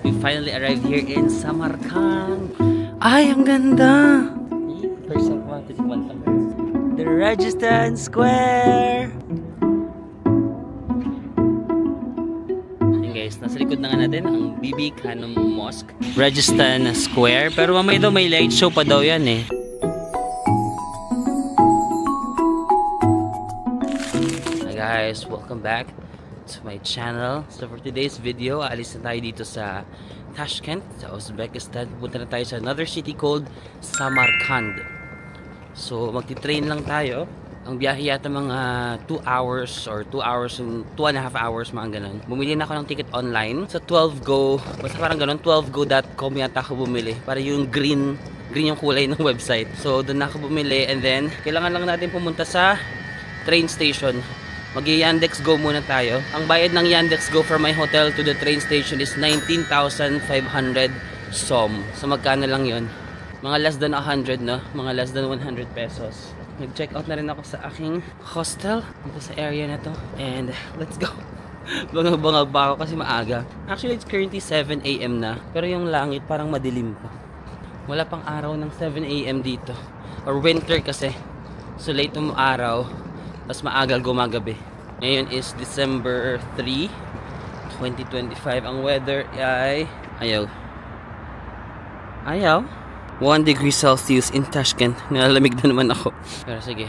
We finally arrived here in Samarkand. Ay, ang ganda! The Rajasthan Square! Ayan guys, nasa likod na nga natin ang Bibi Khanum Mosque. Rajasthan Square. Pero mamaya daw may light show pa daw yan eh. Hi guys, welcome back to my channel. So for today's video, aalis na tayo dito sa Tashkent, sa Uzbekistan. Pupunta na tayo sa another city called Samarkand. So magti-train lang tayo. Ang biyahe yata mga 2 hours or 2 hours and 2.5 hours, mga ganun. Bumili na ako ng ticket online sa 12go. Basta parang ganun, 12go.com yata ako bumili. Para yung green yung kulay ng website. So doon na ako bumili, and then kailangan lang natin pumunta sa train station. Mag-Yandex Go muna tayo. Ang bayad ng Yandex Go from my hotel to the train station is 19,500 som. So magkano lang yun? Mga less than 100, no? Mga less than 100 pesos. Nag-check out na rin ako sa aking hostel dito sa area na to. And let's go. Bangag-bangag ba ako kasi maaga. Actually, it's currently 7 AM na. Pero yung langit parang madilim pa. Wala pang araw ng 7 AM dito. Or winter kasi. So late yung araw. Tapos maaga gumagabi. Ngayon is December 3, 2025. Ang weather ay ayaw. 1 degree Celsius in Tashkent. Nilalamig na naman ako. Pero sige.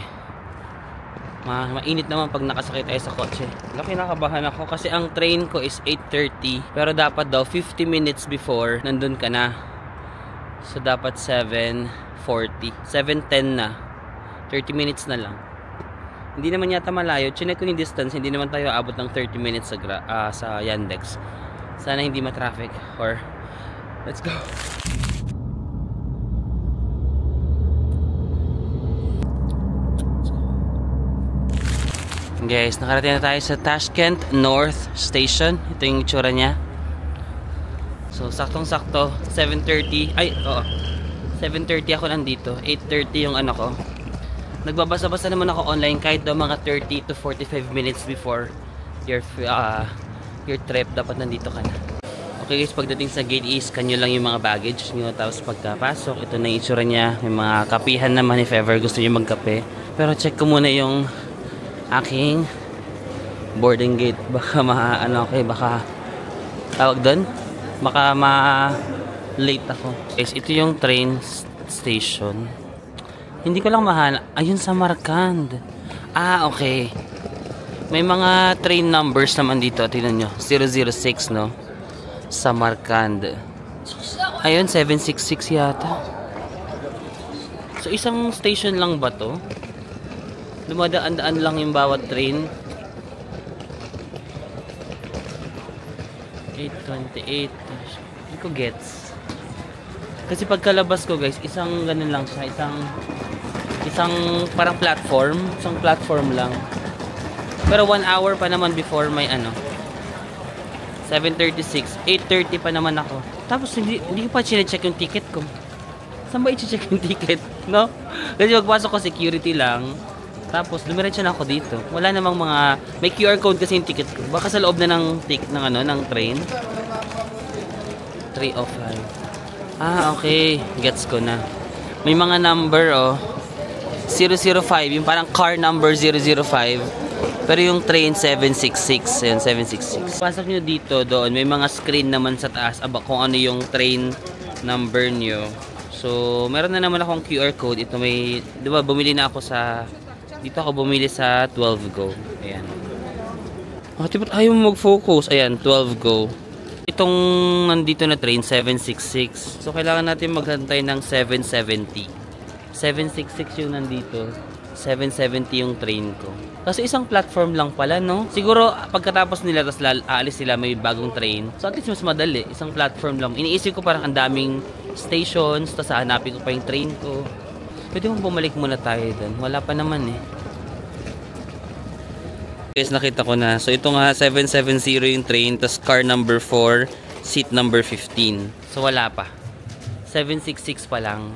Mainit naman pag nakasakay tayo sa kotse. Kinakabahan ako kasi ang train ko is 8:30. Pero dapat daw 50 minutes before nandun ka na. So dapat 7:40. 7:10 na. 30 minutes na lang. Hindi naman yata malayo. Chinek ko yung distance. Hindi naman tayo abot ng 30 minutes sa Yandex. Sana hindi ma-traffic. Or, let's go. Guys, nakarating na tayo sa Tashkent North Station. Ito yung itsura niya. So, saktong-sakto. 7:30. Ay, oo. 7:30 ako nandito. 8:30 yung ano ko. Nagbabasa-basa naman ako online kahit daw mga 30 to 45 minutes before your trip, dapat nandito ka na. Okay guys, pagdating sa gate, i-scan nyo lang yung mga baggage nyo. Tapos pagkapasok, ito na yung itsura nya. May mga kapihan naman if ever gusto nyo magkape. Pero check ko muna yung aking boarding gate. Baka baka tawag doon? Baka ma-late ako. Guys, ito yung train station. Hindi ko lang mahanap. Ayun, Samarkand. Okay. May mga train numbers naman dito. Tingnan nyo. 006, no? Samarkand. Ayun, 766 yata. So, isang station lang ba to? Dumadaan-daan lang yung bawat train. 828. Hindi ko gets. Kasi pagkalabas ko, guys, isang ganun lang siya. Isang parang platform. Isang platform lang. Pero 1 hour pa naman before may 7:36. 8:30 pa naman ako. Tapos hindi ko pa chine-check yung ticket ko. Saan ba i-check yung ticket? No? Kasi magpasok ko security lang. Tapos dumiretso na ako dito. Wala namang mga... May QR code kasi yung ticket ko. Baka sa loob na ng train. 305. Okay. Gets ko na. May mga number, 005. Yung parang car number 005. Pero yung train 766. Ayun, 766. Pasok nyo dito, doon. May mga screen naman sa taas. Kung ano yung train number nyo. So, meron na naman akong QR code. Ito may... Diba, bumili na ako sa... Dito ako bumili sa 12go. Ayan. Ba't ayaw mo mag-focus? Ayan, 12go. Itong nandito na train, 766. So, kailangan natin maghantay ng 770. 766 yung nandito. 770 yung train ko. Kasi isang platform lang pala, no? Siguro, pagkatapos nila, tapos aalis sila, may bagong train. So, at least mas madali. Isang platform lang. Iniisip ko parang ang daming stations, tapos hanapin ko pa yung train ko. Pwede mong bumalik muna tayo doon. Wala pa naman eh. Guys, nakita ko na. So, ito nga, 770 yung train. Tapos, car number 4, seat number 15. So, wala pa. 766 pa lang.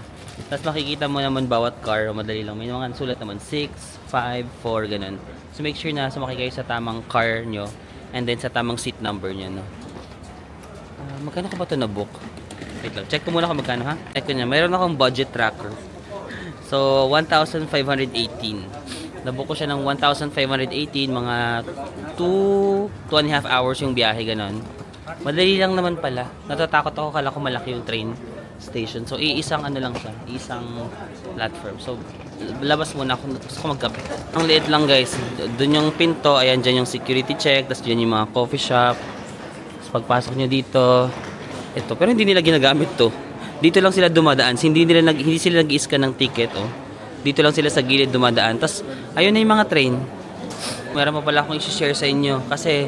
Tapos, makikita mo naman bawat car. Madali lang. May mga sulat naman. 6, 5, 4, ganun. So, make sure na sumakay kayo sa tamang car nyo. And then, sa tamang seat number nyo, no? Magkano ka ba ito na-book? Wait lang, check ko muna kung magkano ha. Check ko niya, mayroon akong budget tracker. So, 1,518. Nabook ko siya ng 1,518, mga 2.5 hours yung biyahe, ganon. Madali lang naman pala. Natatakot ako, kala ko malaki yung train station. So, iisang ano lang siya, isang platform. So, labas muna ako, gusto ko magkape. Ang liit lang guys, doon yung pinto, ayan dyan yung security check, tapos dyan yung mga coffee shop. Tapos pagpasok nyo dito, ito, pero hindi nila ginagamit to. Dito lang sila dumadaan, hindi sila nag-i-scan ng ticket, oh. Dito lang sila sa gilid dumadaan. Tapos, ayun na yung mga train. Meron pa pala akong i-share sa inyo. Kasi,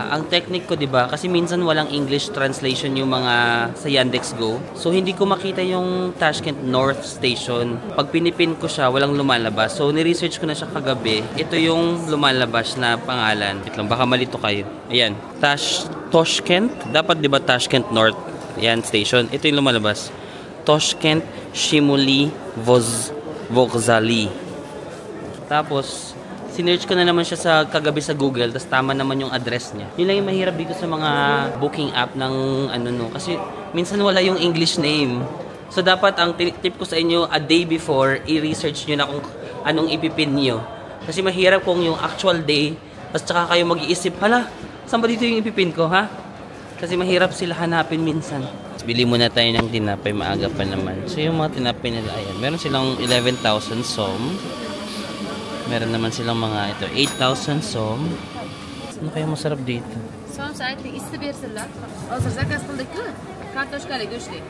ang technique ko, diba? Kasi minsan walang English translation yung mga sa Yandex Go. So, hindi ko makita yung Tashkent North Station. Pag pinipin ko siya, walang lumalabas. So, ni-research ko na siya kagabi. Ito yung lumalabas na pangalan. Wait lang, baka malito kayo. Ayan. Tashkent. Dapat, diba, Tashkent North. Ayan, station. Ito yung lumalabas. Tashkent Shimuli Vokzali. Tapos, sinearch ko na naman siya sa kagabi sa Google, tapos tama naman yung address niya. Yun lang yung mahirap dito sa mga booking app ng ano no, kasi minsan wala yung English name. So dapat ang tip ko sa inyo, a day before, i-research nyo na kung anong ipipin nyo. Kasi mahirap kung yung actual day, tapos tsaka kayo mag-iisip, hala, saan ba dito yung ipipin ko, ha? Kasi mahirap sila hanapin minsan. Bili muna tayo ng tinapay, maaga pa naman. So yung mga tinapay nila, ayan, meron silang 11,000 som. Meron naman silang mga ito, 8,000 som. Ano kaya masarap dito? Som saati istebersizler. Hazır zakaz kıldık mı? Kartoşkayla göçtük.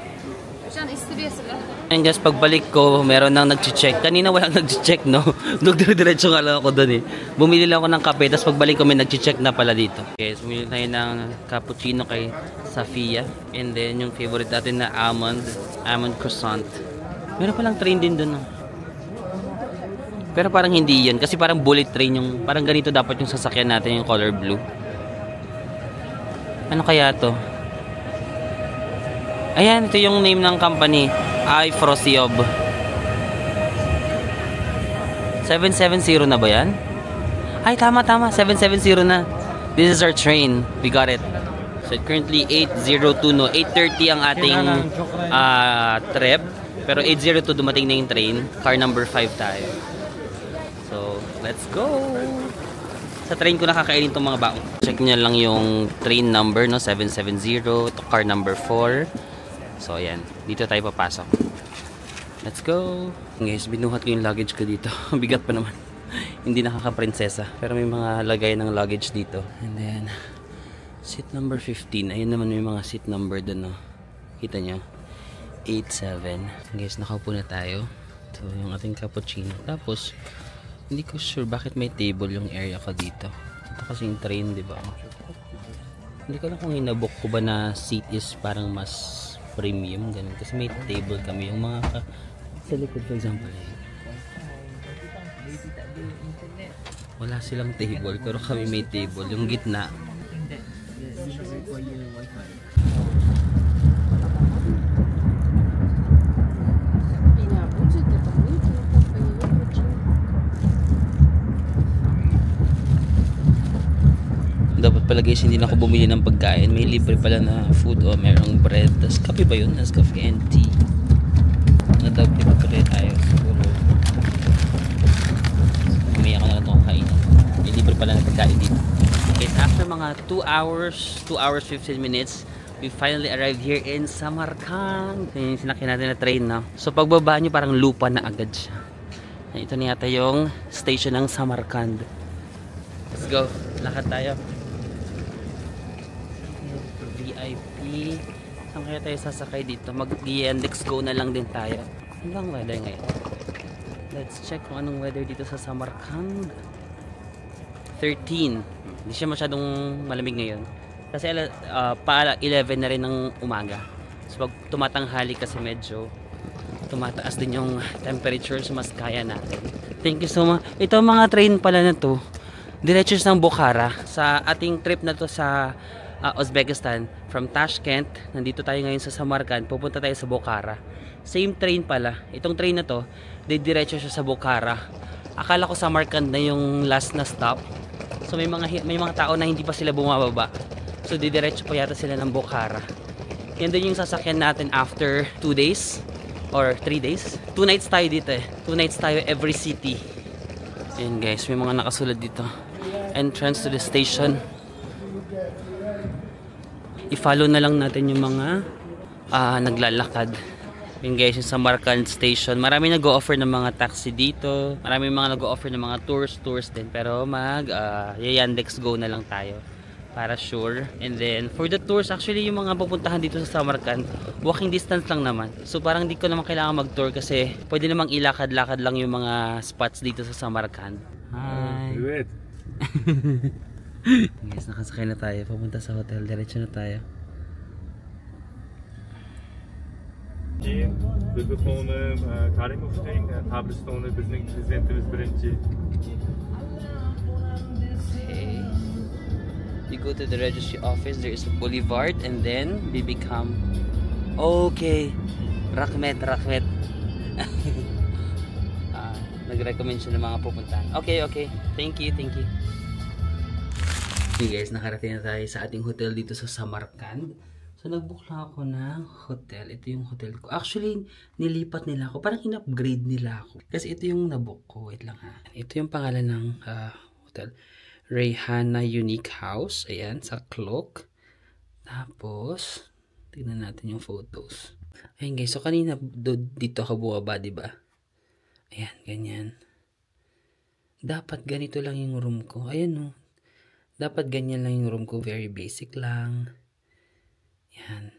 Şu an istebersizler. Ayan guys, pagbalik ko, meron nang nag-check. Kanina walang nag-check, no? Nagdiretso nga lang ako doon eh. Bumili lang ako ng kape, tapos pagbalik ko may nag-check na pala dito. Okay, so bumili tayo ng cappuccino kay Safia. And then yung favorite natin na almond croissant. Meron palang train din doon, no? Pero parang hindi yan. Kasi parang bullet train yung... Parang ganito dapat yung sasakyan natin, yung color blue. Ano kaya to? Ayan, ito yung name ng company. Frosyob. 770 na ba yan? Ay, tama. 770 na. This is our train. We got it. So, currently 802, no? 8:30 ang ating trip. Pero 8:02 dumating na yung train. Car number 5 tayo. So, let's go! Sa train ko nakakainin itong mga baong. Check niya lang yung train number, no? 770. Ito, car number 4. So, ayan. Dito tayo papasok. Let's go! Guys, binuhat ko yung luggage ko dito. Bigat pa naman. Hindi nakaka-prinsesa. Pero may mga lagay ng luggage dito. And then, seat number 15. Ayun naman may mga seat number doon, no? Kita nyo? 87. Guys, nakaupo na tayo. Ito yung ating cappuccino. Tapos, hindi ko sure bakit may table yung area ko dito. Ito kasi yung train, di ba? Hindi ko lang kung inabook ko ba na seat is parang mas premium, ganun. Kasi may table kami. Yung mga sa likod, for example, wala silang table, pero kami may table. Yung gitna. Dapat pala guys, hindi na ako bumili ng pagkain. May libre pala na food o merong bread. Tapos kape ba yun? Tapos coffee and tea. Nadagdi pa pala tayo siguro. Umiyak ko na lang itong kainin. May libre pala na pagkain dito. Guys, after mga 2 hours 15 minutes, we finally arrived here in Samarkand. Yung sinakyan natin na train, no? So pagbaba nyo parang lupa na agad siya. Ito na yata yung station ng Samarkand. Let's go. Lakad tayo. VIP. Saan kaya tayo sasakay dito? Mag-Yandex Go na lang din tayo. Ano bang weather ngayon? Let's check kung anong weather dito sa Samarkand. 13. Hindi siya masyadong malamig ngayon. Kasi pa 11 na rin ng umaga. So pag tumatanghali kasi medyo tumataas din yung temperature, so mas kaya natin. Thank you so much. Ito mga train pala na to. Diretso ng Bukhara. Sa ating trip na to sa Uzbekistan, from Tashkent, nandito tayo ngayon sa Samarkand, pupunta tayo sa Bukhara. Same train pala. Itong train na to, diretso siya sa Bukhara. Akala ko Samarkand na yung last na stop. So may mga tao na hindi pa sila bumababa. So didiretso pa yata sila ng Bukhara. Yan din yung sasakyan natin after 2 days or 3 days. 2 nights tayo dito eh. 2 nights tayo every city. Ayan guys, may mga nakasulat dito. Entrance to the station. I-follow na lang natin yung mga naglalakad. Ayan guys, yung Samarkand station. Marami nag-o-offer ng mga taxi dito. Marami mga nag-o-offer ng mga tours din. Pero Yandex Go na lang tayo. Para sure. And then, for the tours, actually, yung mga pupuntahan dito sa Samarkand, walking distance lang naman. So, parang di ko naman kailangan mag-tour kasi pwede namang ilakad-lakad lang yung mga spots dito sa Samarkand. Hi! Guys, nakasakay na tayo. Pupunta sa hotel. Diretso na tayo. Buzluğunu tarih okuyayım. Tabristoğunu bizim prezidentimiz birinci. Okay. You go to the registry office, there is a boulevard, and then we become okay. Rakhmet. Nag-recommend siya ng mga pupuntahan. Okay. Thank you. Okay guys, nakarating na tayo sa ating hotel dito sa Samarkand. So nag-book lang ako ng hotel. Ito yung hotel ko. Actually, nilipat nila ako. Parang in-upgrade nila ako. Kasi ito yung nabook ko. Wait lang ha. Ito yung pangalan ng hotel. Rayhana Unique House. Ayan, sa Cloak. Tapos, tignan natin yung photos. Ayan guys, so kanina dito ako bumaba, diba? Ayan, ganyan. Dapat ganito lang yung room ko. Ayan no. Dapat ganyan lang yung room ko. Very basic lang. Ayan.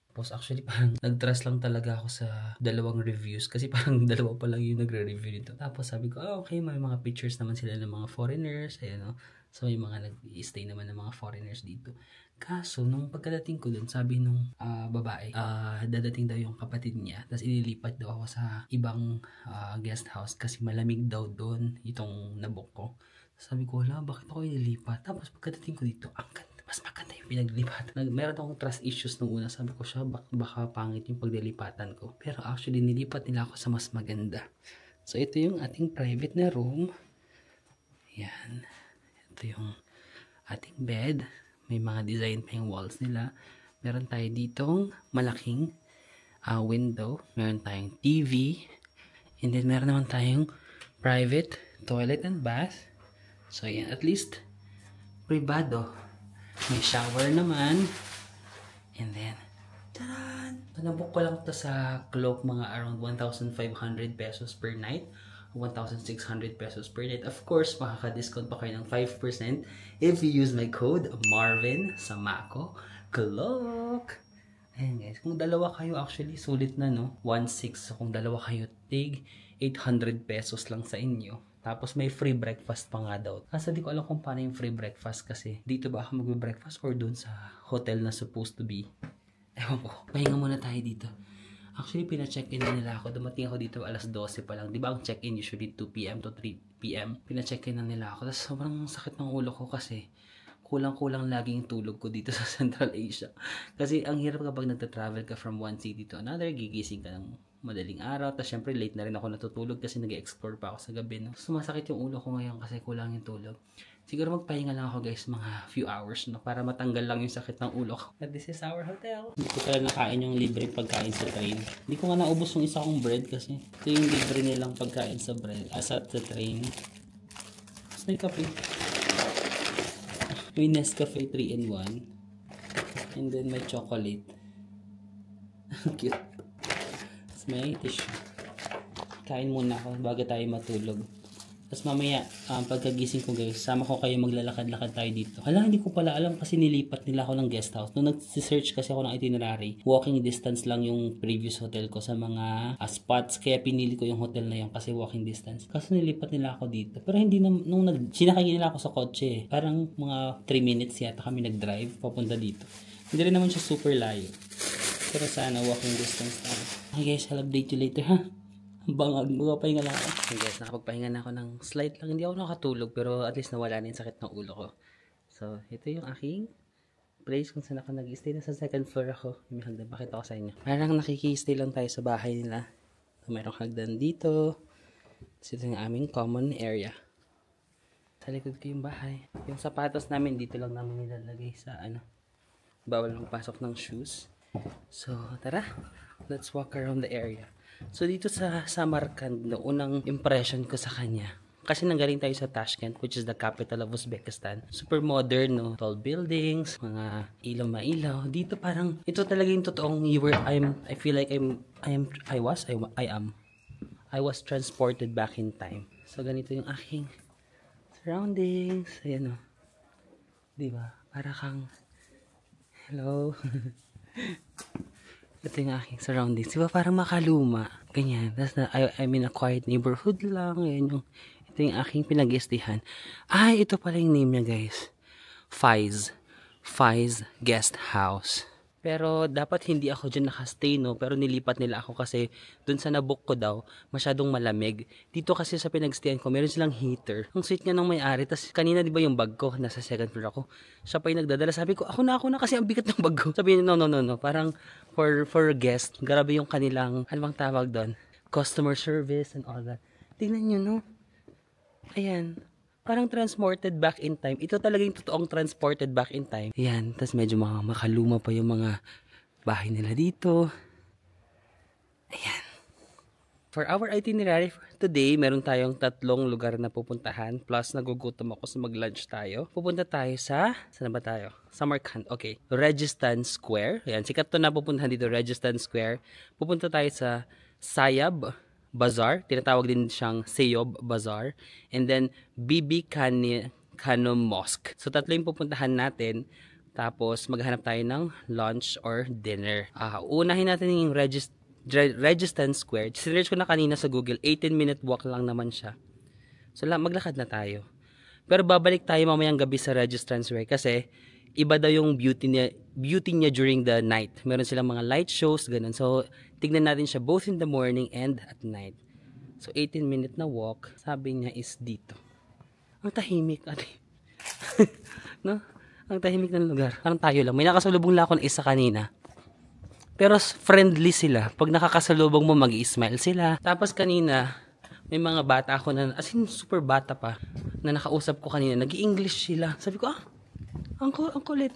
Tapos actually parang nag-trust lang talaga ako sa dalawang reviews. Kasi parang dalawa pa lang yung nagre-review nito. Tapos sabi ko, okay, may mga pictures naman sila ng mga foreigners. Ayan no. So may mga nag-stay naman ng mga foreigners dito. Kaso, nung pagkadating ko dun, sabi nung babae, dadating daw yung kapatid niya. Tapos ililipat daw ako sa ibang guest house kasi malamig daw doon itong nabook ko. Sabi ko, wala, bakit ako ililipat? Tapos pagkadating ko dito, ang ganda. Mas maganda yung pinaglipatan. Meron akong trust issues nung una. Sabi ko siya, baka pangit yung paglilipatan ko. Pero actually, nilipat nila ako sa mas maganda. So, ito yung ating private na room. Yan. Ito yung ating bed. May mga design pa yung walls nila. Meron tayo ditong malaking window. Meron tayong TV. And then, meron naman tayong private toilet and bath. So, yan. At least, privado. May shower naman. And then, taran! Nabook ko lang to sa Cloak, mga around 1,500 pesos per night. 1,600 pesos per night. Of course, makaka-discount pa kayo ng 5% if you use my code Marvin Samako Cloak. Ayan guys, kung dalawa kayo, actually sulit na no. 1,600. So kung dalawa kayo, tig 800 pesos lang sa inyo. Tapos may free breakfast pa nga daw. Kasi di ko alam kung paano yung free breakfast kasi dito ba ako magbe-breakfast or dun sa hotel na supposed to be. Ewan ko. Pahinga muna tayo dito. Actually, pina-check-in na nila ako. Dumating ako dito alas 12 pa lang. Di ba ang check-in usually 2 p.m. to 3 p.m. Pina-check-in na nila ako. Tapos sobrang sakit ng ulo ko kasi kulang-kulang laging tulog ko dito sa Central Asia. Kasi ang hirap kapag nagta-travel ka from one city to another, gigising ka ng madaling araw. Tapos syempre late na rin ako natutulog kasi nag-explore pa ako sa gabi. No? Sumasakit yung ulo ko ngayon kasi kulang yung tulog. Siguro magpahinga lang ako guys mga few hours no, para matanggal lang yung sakit ng ulo ko. But this is our hotel. Hindi ko pala nakain yung libreng pagkain sa train. Hindi ko nga naubos yung isa kong bread kasi ito yung libre nilang pagkain sa bread sa train. Tapos may kape. May Nescafe 3-in-1. And then may chocolate. Cute. Tapos may tissue. Kain muna ako bago tayo matulog. Tapos mamaya, pagkagising ko guys, sama ko kayo maglalakad-lakad tayo dito. Hala, hindi ko pala alam kasi nilipat nila ako ng guest house. Nung nag-search kasi ako ng itinerary, walking distance lang yung previous hotel ko sa mga spots. Kaya pinili ko yung hotel na yun kasi walking distance. Kasi nilipat nila ako dito. Pero hindi na, sinakay nila ako sa kotse. Parang mga 3 minutes yata kami nag-drive papunta dito. Hindi rin naman siya super layo. Pero sana walking distance tayo. Okay guys, I'll update you later ha. Bangag, magpapahinga lang ako. Okay guys, nakapagpahinga na ako ng slight lang. Hindi ako nakatulog pero at least nawala na yung sakit ng ulo ko. So, ito yung aking place kung saan ako nag-stay. Na sa second floor ako. May hagdan, pakita ko sa inyo. Parang nakiki-stay lang tayo sa bahay nila. So, mayroong hagdan dito. So, ito yung aming common area. Sa likod ko yung bahay. Yung sapatos namin dito lang namin nilalagay sa bawal magpasok ng shoes. So, tara, let's walk around the area. So, dito sa Samarkand, no, unang impression ko sa kanya, kasi nanggaling tayo sa Tashkent, which is the capital of Uzbekistan. Super modern, no? Tall buildings, mga ilaw mailaw. Dito parang, ito talaga yung totoong I feel like I was transported back in time. So, ganito yung aking surroundings. Ayan, no? Diba? Para kang, hello. Ito yung aking surroundings. Diba? Parang makaluma. Ganyan. I'm in a quiet neighborhood lang. Ayan yung, ito yung aking pinag-istihan. Ay, ito pala yung name niya, guys. Faiz Guest House. Pero dapat hindi ako dyan nakastay, no? Pero nilipat nila ako kasi dun sa nabook ko daw, masyadong malamig. Dito kasi sa pinagstayan ko, meron silang heater. Ang sweet nga ng may-ari. Tapos kanina, di ba yung bag ko, nasa second floor ako. Siya pa yung nagdadala. Sabi ko, ako na kasi ang bigat ng bag ko. Sabi niya, no. Parang for guest, grabe yung kanilang, ano bang tawag doon? Customer service and all that. Tingnan nyo, no? Ayan. Parang transported back in time. Ito talaga yung totoong transported back in time. Ayan. Tapos medyo makaluma pa yung mga bahay nila dito. Ayan. For our itinerary for today, meron tayong 3 lugar na pupuntahan. Plus, nagugutom ako sa mag-lunch tayo. Pupunta tayo sa... Saan ba tayo? Samarkand. Okay. Registan Square. Ayan. Sikat to na pupuntahan dito. Registan Square. Pupunta tayo sa Sayab Bazaar, tinatawag din siyang Seyob Bazaar, and then Bibi Khanum Mosque. So, 3 yung pupuntahan natin, tapos maghanap tayo ng lunch or dinner. Unahin natin yung Registan Square. Sinerch ko na kanina sa Google, 18-minute walk lang naman siya. So, maglakad na tayo. Pero babalik tayo mamayang gabi sa Registan Square kasi iba daw yung beauty niya during the night. Meron silang mga light shows, ganun. So, tignan natin siya both in the morning and at night. So, 18-minute na walk. Sabi niya is dito. Ang tahimik. No? Ang tahimik ng lugar. Parang tayo lang. May nakasalubong lang ako na isa kanina. Pero friendly sila. Pag nakakasalubong mo, mag-i-smile sila. Tapos kanina, may mga bata ako na, as in super bata pa, na nakausap ko kanina. Nag-i-English sila. Sabi ko, ang kulit.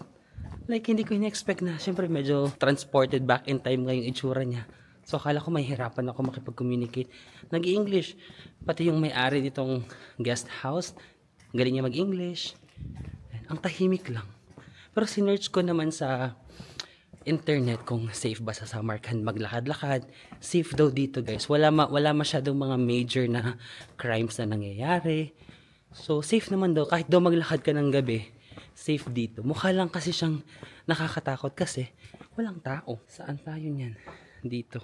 Like, hindi ko in-expect na. Siyempre, medyo transported back in time ngayong itsura niya. So, akala ko mahihirapan ako makipag-communicate. Nag-i-English. Pati yung may-ari nitong guest house, galing niya mag-English. Ang tahimik lang. Pero sinerch ko naman sa internet kung safe ba sa Samarkand maglakad-lakad. Safe daw dito, guys. Wala masyadong mga major na crimes na nangyayari. So, safe naman daw. Kahit daw maglakad ka ng gabi, safe dito. Mukha lang kasi siyang nakakatakot kasi walang tao. Saan tayo niyan? Dito.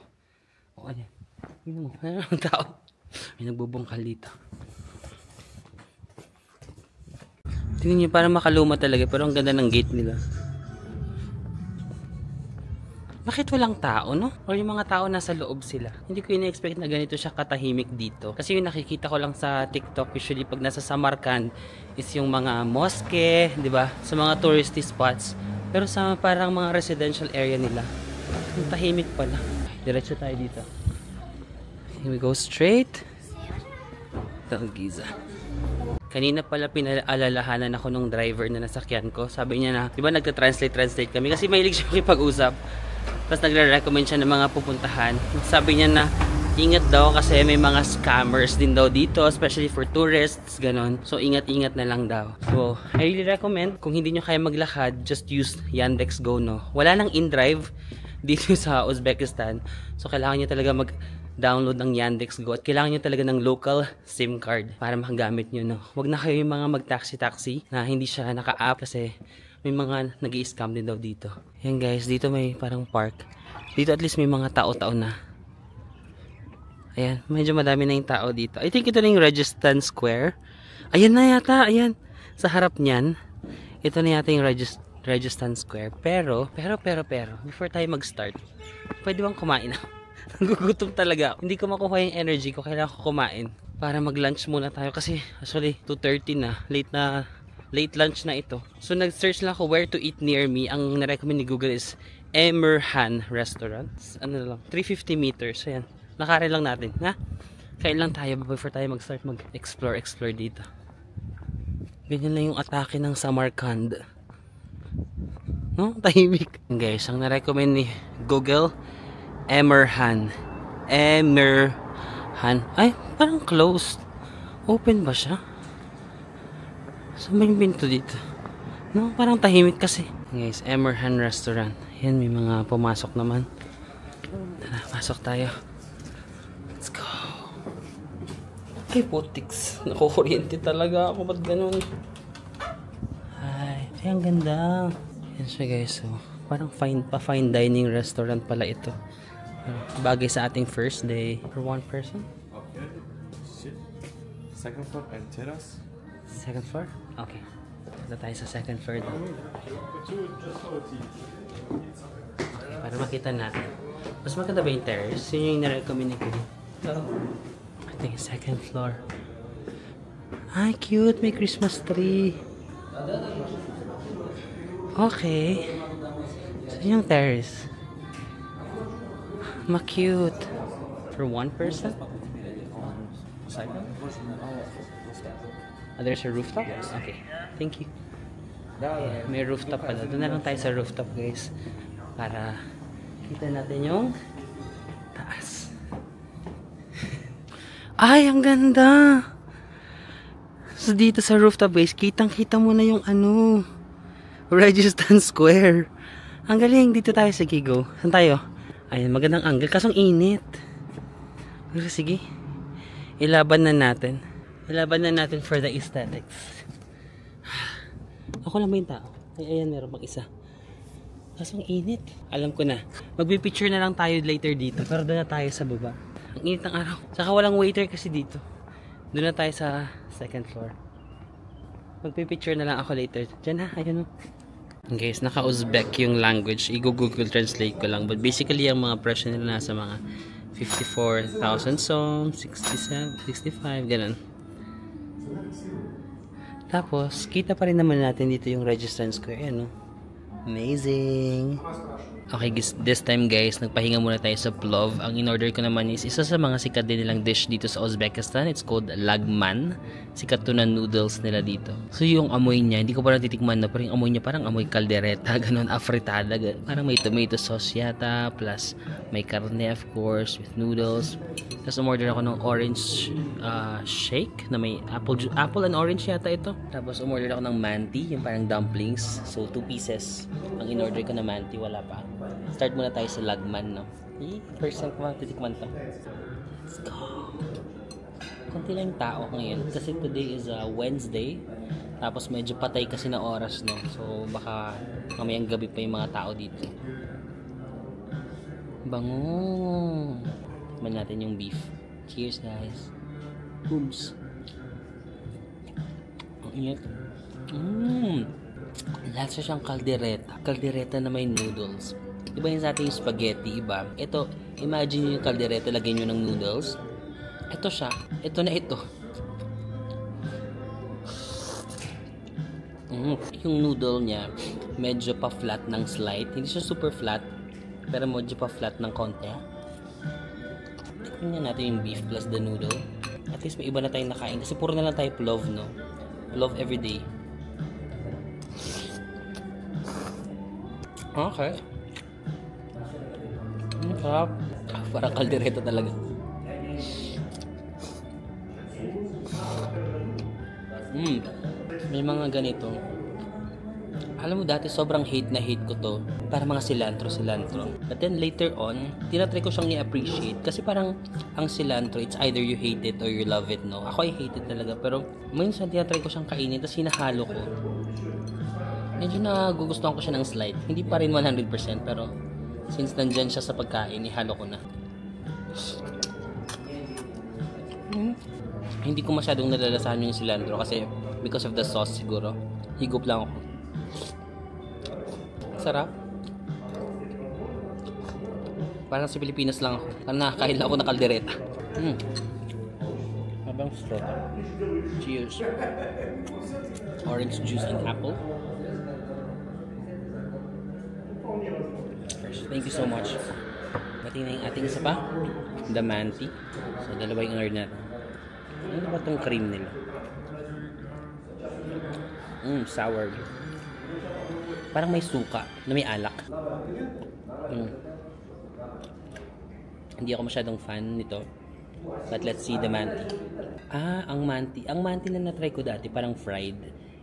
O, ayan. Yun mo. Walang tao. May nagbubungkal dito. Tingnan niyo, parang makaluma talaga. Pero ang ganda ng gate nila. Bakit walang tao, no? Or yung mga tao nasa loob sila. Hindi ko ina-expect na ganito siya katahimik dito. Kasi yung nakikita ko lang sa TikTok, usually pag nasa Samarkand, is yung mga mosque, di ba? Sa mga touristy spots. Pero sa parang mga residential area nila, yung tahimik pala. Diretso tayo dito. Here we go straight. Ito ang Giza. Kanina pala pinaalalahanan ako nung driver na nasakyan ko. Sabi niya na, di ba nagta-translate kami? Kasi mahilig siya makipag-usap. Tapos nagre-recommend siya ng mga pupuntahan. Sabi niya na ingat daw kasi may mga scammers din daw dito, especially for tourists, ganon. So ingat-ingat na lang daw. So I really recommend, kung hindi nyo kaya maglakad, just use Yandex Go, no? Wala nang in-drive dito sa Uzbekistan. So kailangan nyo talaga mag-download ng Yandex Go at kailangan nyo talaga ng local SIM card para makagamit nyo, no? Huwag na kayo yung mga mag-taxi-taxi na hindi siya naka-app kasi may mga nag-i-scam din daw dito. Yan guys, dito may parang park. Dito at least may mga tao-tao na. Ayan, medyo madami na yung tao dito. I think ito na yung Registan Square. Ayan na yata, ayan. Sa harap niyan, ito na yata yung Registan Square. Pero, before tayo mag-start, pwede bang kumain ako? Nagugutom talaga ako. Hindi ko makuha yung energy ko, kailangan ko kumain. Para mag-lunch muna tayo kasi actually 2:30 na. Late lunch na ito. So nag-search lang ako where to eat near me. Ang na-recommend ni Google is Emirhan Restaurant. Ano lang, 350 meters. Ayan. Nakare lang natin, ha? Kain lang tayo before tayo mag-start mag-explore dito. Ganyan lang yung atake ng Samarkand. No? Tahimik. Guys, ang na-recommend ni Google, Emerhan. Emerhan. Ay, parang closed. Open ba siya? Saan ba yung pinto dito? No, parang tahimik kasi. Guys, Emerhan Restaurant. Yan, may mga pumasok naman. Tara, pasok tayo. Let's go. Ay, putiks. Nakukuryente talaga ako. Ba't ganun? Ay, ang ganda. Yan siya guys. So, parang fine dining restaurant pala ito. Bagay sa ating first day. For one person? Okay. Second floor and terrace. Second floor? Okay. Punta tayo sa second floor daw. Okay, para makita natin. Mas maganda ba yung terrace? Yun yung na-recommend ko. I think second floor. Ay, cute. May Christmas tree. Okay. So, yung terrace. Ma-cute. For one person? Oh, there's a rooftop? Okay. Thank you. Yeah, may rooftop pala. Doon na lang tayo sa rooftop guys. Para kita natin yung taas. Ay, ang ganda! So dito sa rooftop guys, kitang-kita mo na yung ano, Registan Square. Ang galing, dito tayo sa Gigo. Saan tayo? Ayan, magandang angle. Kasong init. Pero sige, ilaban na natin. Ilaban na natin for the aesthetics. Ako lang ba yung tao? Ay, ayan, meron pang isa. Kasong init. Alam ko na. Magpipicture na lang tayo later dito. Pero doon na tayo sa baba. Ang init ng araw. Saka walang waiter kasi dito. Doon na tayo sa second floor. Magpipicture na lang ako later. Diyan ha, ayun o. Guys, naka-Uzbek yung language. I-Google Translate ko lang. But basically, ang mga presyo nila nasa mga 54,000 som, 67, 65, ganun. Tapos, kita pa rin naman natin dito yung Registan Square. Ayan, no? Amazing! Okay, this time guys, nagpahinga muna tayo sa plov. Ang in-order ko naman is isa sa mga sikat din nilang dish dito sa Uzbekistan. It's called lagman. Sikat to na noodles nila dito. So yung amoy niya, hindi ko pa natitikman na, pero yung amoy niya parang amoy kaldereta, ganun, afritada. Parang may tomato sauce yata, plus may karne of course, with noodles. Tapos umorder ako ng orange shake na may apple and orange yata ito. Tapos umorder ako ng manti, yung parang dumplings. So 2 pieces. Ang in-order ko na manti, wala pa. Start muna tayo sa lagman, no? First time ko lang titikman to. Let's go! Kunti lang yung tao ngayon. Kasi today is Wednesday. Tapos medyo patay kasi na oras, no? So baka mamayang gabi pa yung mga tao dito. Bango! Tikman natin yung beef. Cheers, guys! Oops! Ang init. Lasa siyang kaldereta. Kaldereta na may noodles. Diba yung sa ating spaghetti, iba? Ito, imagine nyo yung kaldereta, lagyan nyo ng noodles. Ito siya. Ito na ito. Yung noodle niya, medyo pa flat ng slight. Hindi siya super flat, pero medyo pa flat ng konti. Tikman natin yung beef plus the noodle. At least may iba na tayong nakain. Kasi puro na lang tayo plov, no? Plov everyday. Okay. Sarap. Parang kaldereta talaga. May mga ganito. Alam mo dati sobrang hate na hate ko to. Para mga cilantro. But then later on, tinatry ko siyang i-appreciate. Kasi parang ang cilantro, it's either you hate it or you love it, no? Ako I hate it talaga. Pero minsan tinatry ko siyang kainin, tapos hinahalo ko. Medyo nagugustuhan ko siya ng slight. Hindi pa rin 100%, pero since nandyan siya sa pagkain, ihalo ko na. Hindi ko masyadong nalalasahan yung cilantro kasi because of the sauce siguro. Higop lang ako. Sarap. Parang sa Pilipinas lang ako. Parang nakakain lang ako ng kaldereta. Habang straw. Cheers. Orange juice and apple. Thank you so much. Pati na yung ating isa pa. The manti. So, dalawa yung order natin. Ano ba itong cream nila? Sour. Parang may suka na may alak. Hindi ako masyadong fan nito. But let's see the manti. Ang manti. Ang manti na na-try ko dati, parang fried.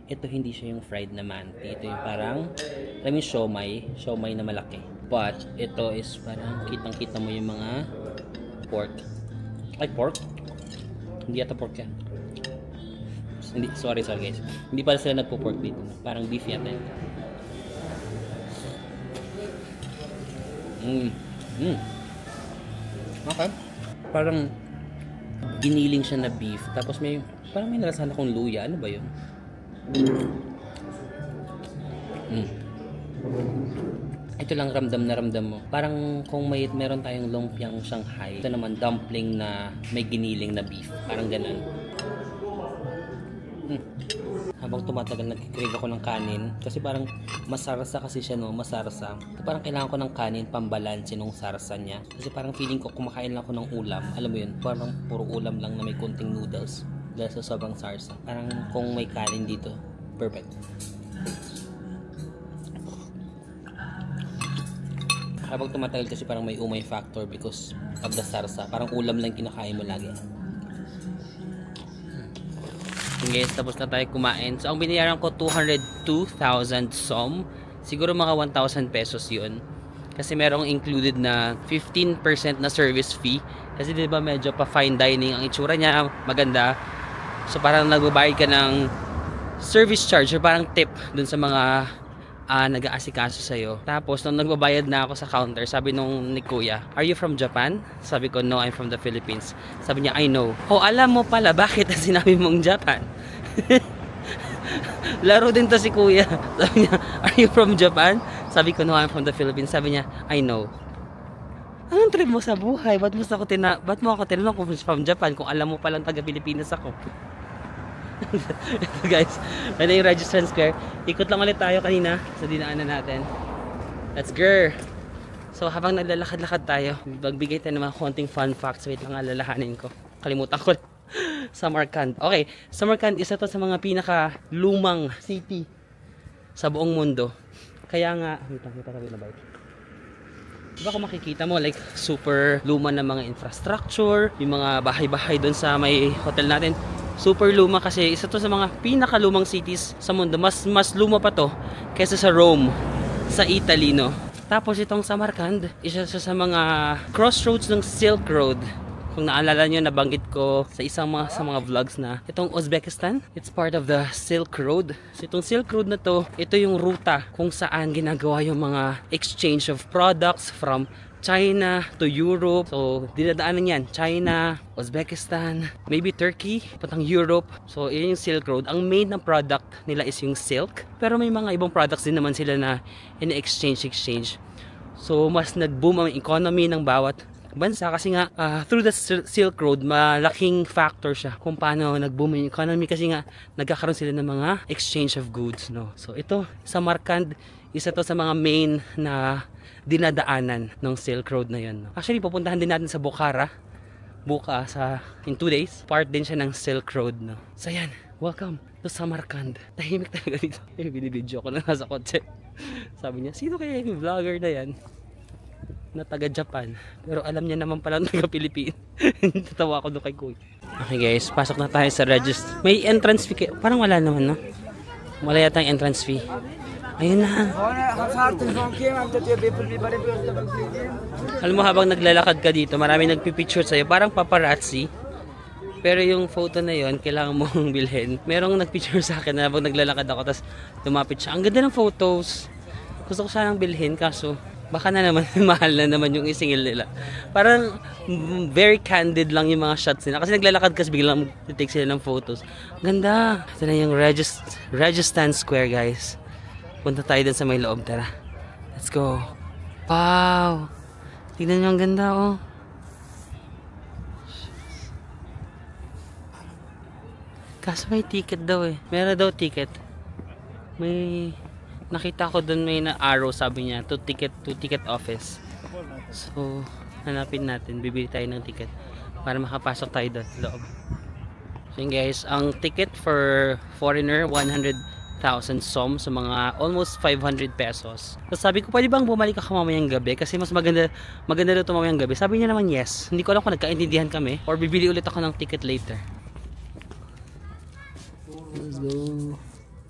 Ito hindi siya yung fried na manti. Ito yung parang, alam mo yung siomay na malaki. But ito is parang kitang-kita mo yung mga pork. Ay, pork? Hindi ata pork yan. Hindi, sorry guys. Hindi pala sila nagpo-pork dito. Parang beef yata yun. Okay. Parang giniling siya na beef. Tapos parang may nalasahan akong luya. Ano ba yun? Ito lang ramdam na ramdam mo. Parang kung meron tayong lumpiang Shanghai. Ito naman dumpling na may giniling na beef. Parang ganun. Habang tumatagal, nagkikrave ako ng kanin. Kasi parang masarsa kasi siya, no? Masarsa. So, parang kailangan ko ng kanin pambalanse nung sarsa niya. Kasi parang feeling ko kumakain lang ako ng ulam. Alam mo yun? Parang puro ulam lang na may konting noodles. Dahil sa sobrang sarsa. Parang kung may kanin dito, perfect. Habang tumatagal kasi parang may umay factor because of the sarsa. Parang ulam lang kinakain mo lagi. Guys, tapos na tayo kumain. So, ang binayaran ko 202,000 som. Siguro mga 1,000 pesos yun. Kasi merong included na 15% na service fee. Kasi diba medyo pa fine dining ang itsura niya. Maganda. So, parang nagbabayad ka ng service charge or parang tip dun sa mga nag-aasikaso sa'yo. Tapos, nung nagbabayad na ako sa counter, sabi nung ni Kuya, "Are you from Japan?" Sabi ko, "No, I'm from the Philippines." Sabi niya, "I know." "Oh, alam mo pala, bakit sinabi mong Japan?" Laro din to si Kuya. Sabi niya, "Are you from Japan?" Sabi ko, "No, I'm from the Philippines." Sabi niya, "I know." Anong trip mo sa buhay? Ba't mo ako tinanong kung from Japan kung alam mo palang taga-Pilipinas ako? Ito guys, ano yung Registration Square. Ikot lang ulit tayo kanina sa dinaanan natin. Let's go. So habang naglalakad-lakad tayo, magbigay tayo ng mga konting fun facts. Wait lang, alalahanin ko. Kalimutan ko. Samarkand. Okay, Samarkand isa to sa mga pinaka lumang city sa buong mundo. Kaya nga, wait lang, na ba ito? Diba kung makikita mo, like super luma na mga infrastructure, yung mga bahay-bahay doon sa may hotel natin. Super luma kasi isa to sa mga pinakalumang cities sa mundo. Mas luma pa to kaysa sa Rome, sa Italy, no? Tapos itong Samarkand, isa sa mga crossroads ng Silk Road. Kung naalala nyo, nabanggit ko sa sa mga vlogs na itong Uzbekistan, it's part of the Silk Road. So itong Silk Road na to, ito yung ruta kung saan ginagawa yung mga exchange of products from China to Europe. So, dinadaanan yan. China, Uzbekistan, maybe Turkey, patang Europe. So, yun yung Silk Road. Ang main ng product nila is yung silk. Pero may mga ibang products din naman sila na in-exchange. So, mas nag-boom ang economy ng bawat bansa kasi nga through the Silk Road malaking factor siya kung paano nag-boom yung economy kasi nga nagkakaroon sila ng mga exchange of goods, no? So, ito, Samarkand, isa to sa mga main na dinadaanan ng Silk Road na yun. Actually, pupuntahan din natin sa Bukhara in 2 days. Part din siya ng Silk Road, no? So yan, welcome to Samarkand. Tahimik talaga dito. Binibidyo ko na nasa kotse. Sabi niya, sino kaya yung vlogger na yan na taga Japan? Pero alam niya naman pala taga Pilipinas. Tatawa ako doon kay Kuya. Okay guys, pasok na tayo sa register. May entrance fee. Parang wala naman, no? Wala yata yung entrance fee. Ayun na. Alam mo, habang naglalakad ka dito, marami nagpipicture sa'yo. Parang paparazzi. Pero yung photo na yon kailangan mong bilhin. Merong nagpicture sa akin na habang naglalakad ako, tapos lumapit siya. Ang ganda ng photos. Gusto ko sanang bilhin, kaso baka na naman, mahal na naman yung isingil nila. Parang very candid lang yung mga shots nila. Kasi naglalakad kasi biglang mag-take sila ng photos. Ganda. Ito na yung Registration Square, guys. Punta tayo dun sa may loob, tara. Let's go. Wow! Tignan nyo, ang ganda, oh. Kaso may ticket daw eh. Meron daw ticket. May nakita ko dun may na arrow, sabi niya, to ticket office. So, hanapin natin. Bibili tayo ng ticket para makapasok tayo doon sa loob. So yun guys, ang ticket for foreigner 100 som, so mga almost 500 pesos. So sabi ko, pwede bang bumalik ako mamayang gabi kasi mas maganda daw ito mamayang gabi. Sabi niya naman yes. Hindi ko alam kung nagkaintindihan kami or bibili ulit ako ng ticket later. Let's go.